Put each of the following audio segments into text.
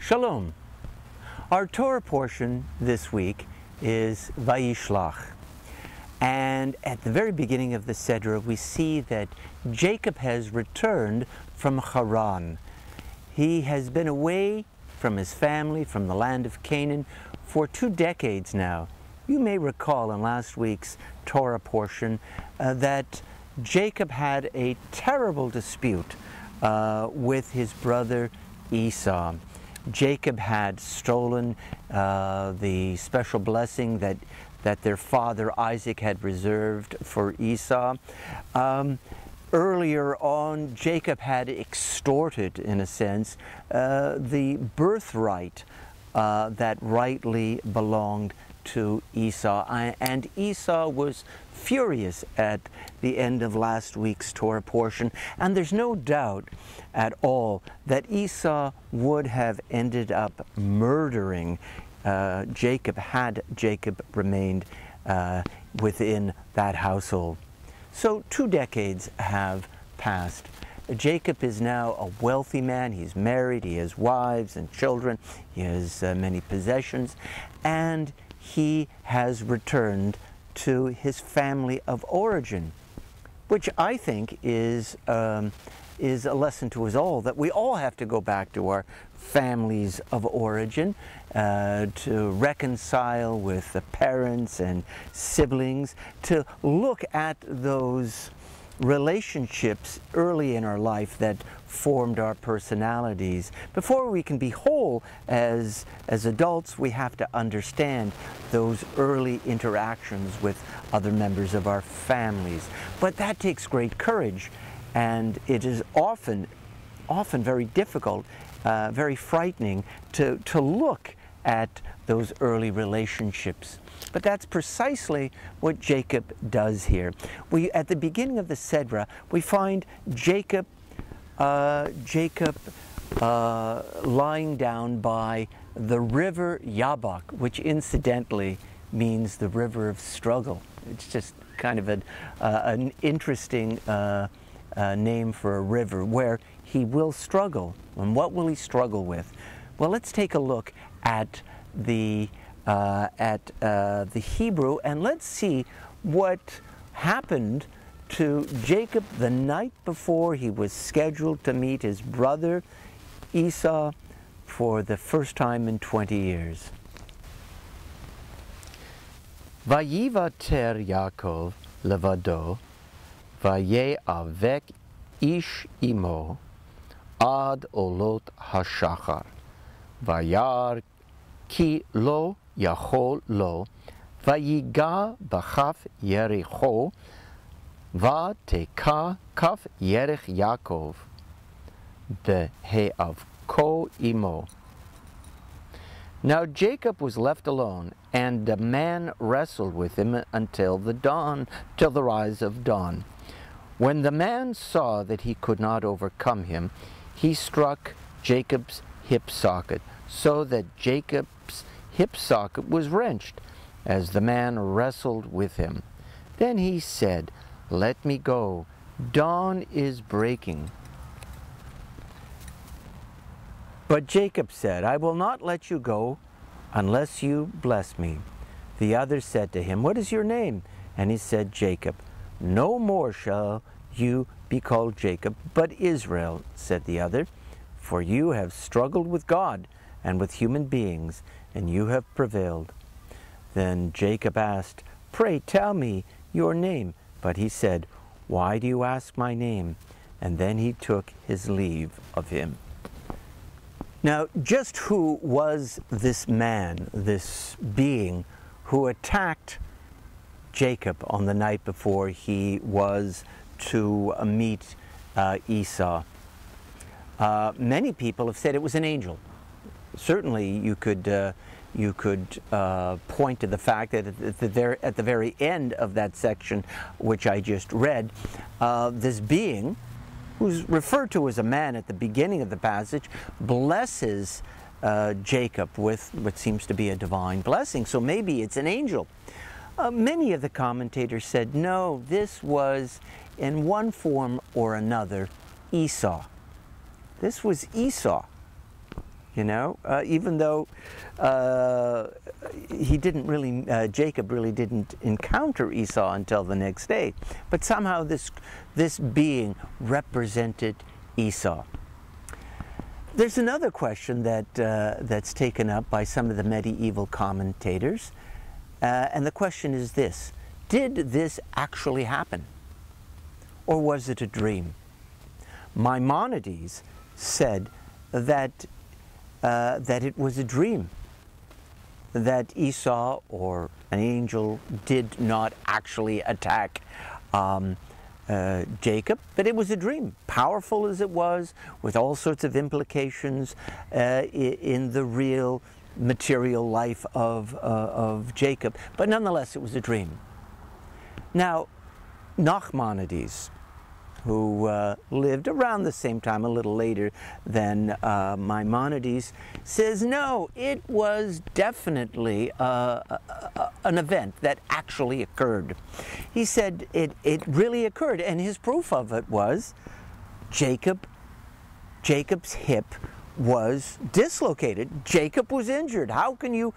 Shalom. Our Torah portion this week is Vayishlach. And at the very beginning of the Sedra, we see that Jacob has returned from Haran. He has been away from his family, from the land of Canaan, for 2 decades now. You may recall in last week's Torah portion that Jacob had a terrible dispute with his brother Esau. Jacob had stolen the special blessing that their father Isaac had reserved for Esau. Earlier on, Jacob had extorted, in a sense, the birthright that rightly belonged to Esau. And Esau was furious at the end of last week's Torah portion. And there's no doubt at all that Esau would have ended up murdering Jacob had Jacob remained within that household. So 2 decades have passed. Jacob is now a wealthy man. He's married, he has wives and children, he has many possessions, and he has returned to his family of origin, which I think is a lesson to us all, that we all have to go back to our families of origin to reconcile with the parents and siblings, to look at those relationships early in our life that formed our personalities. Before we can be whole as adults, we have to understand those early interactions with other members of our families. But that takes great courage, and it is often very difficult, very frightening to look at those early relationships. But that's precisely what Jacob does here. At the beginning of the Sedra, we find Jacob lying down by the river Yabok, which incidentally means the river of struggle. It's just kind of an interesting name for a river where he will struggle. And what will he struggle with? Well, let's take a look at the Hebrew, and let's see what happened to Jacob the night before he was scheduled to meet his brother Esau for the first time in 20 years. Vayivater Yaakov levado, vaye'avek ish imo, ad olot hashachar, vayar ki lo yachol lo, vayiga b'chaf Yericho, vateka kaf Yerich Yaakov, behe'avko imo. Now Jacob was left alone, and a man wrestled with him until the rise of dawn. When the man saw that he could not overcome him, he struck Jacob's hip socket, so that Jacob's hip socket was wrenched as the man wrestled with him. Then he said, "Let me go. Dawn is breaking." But Jacob said, "I will not let you go unless you bless me." The other said to him, "What is your name?" And he said, "Jacob." "No more shall you be called Jacob, but Israel," said the other, "for you have struggled with God and with human beings, and you have prevailed." Then Jacob asked, "Pray tell me your name." But he said, "Why do you ask my name?" And then he took his leave of him. Now, just who was this man, this being, who attacked Jacob on the night before he was to meet Esau? Many people have said it was an angel. Certainly, you could point to the fact that at the very end of that section, which I just read, this being, who's referred to as a man at the beginning of the passage, blesses Jacob with what seems to be a divine blessing. So maybe it's an angel. Many of the commentators said, no, this was in one form or another Esau. This was Esau. You know, even though he didn't really, Jacob really didn't encounter Esau until the next day, but somehow this being represented Esau. There's another question that's taken up by some of the medieval commentators, and the question is this: did this actually happen, or was it a dream? Maimonides said that it was a dream, that Esau or an angel did not actually attack Jacob, but it was a dream, powerful as it was, with all sorts of implications in the real material life of Jacob, but nonetheless it was a dream. Now, Nachmanides, who lived around the same time, a little later than Maimonides, says no, it was definitely an event that actually occurred. He said it really occurred, and his proof of it was Jacob's hip was dislocated. Jacob was injured. How can you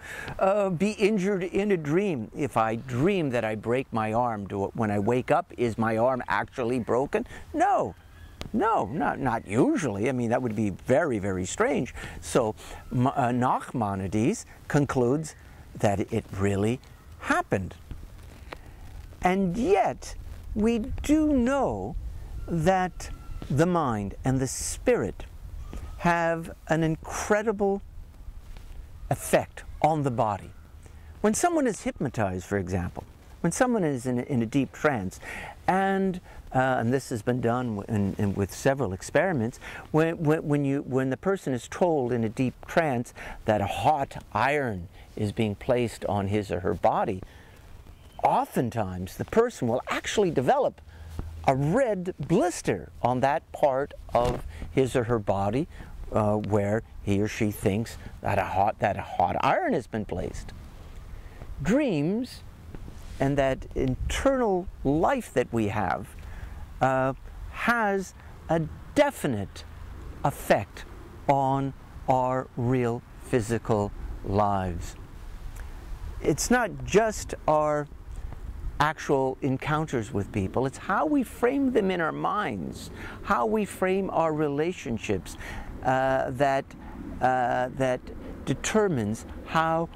be injured in a dream? If I dream that I break my arm, when I wake up, is my arm actually broken? No, not usually. I mean, that would be very, very strange. So Nachmanides concludes that it really happened. And yet, we do know that the mind and the spirit have an incredible effect on the body. When someone is hypnotized, for example, when someone is in a deep trance, and this has been done with several experiments, when the person is told in a deep trance that a hot iron is being placed on his or her body, oftentimes the person will actually develop a red blister on that part of his or her body where he or she thinks that a hot iron has been placed. Dreams and that internal life that we have has a definite effect on our real physical lives. It's not just our actual encounters with people, it's how we frame them in our minds, how we frame our relationships that determines how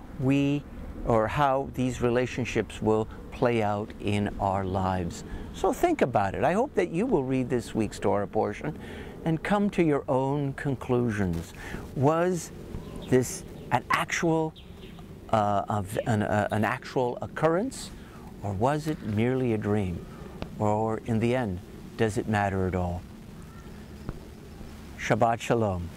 these relationships will play out in our lives. So think about it. I hope that you will read this week's Torah portion and come to your own conclusions. Was this an actual occurrence? Or was it merely a dream? Or in the end, does it matter at all? Shabbat Shalom.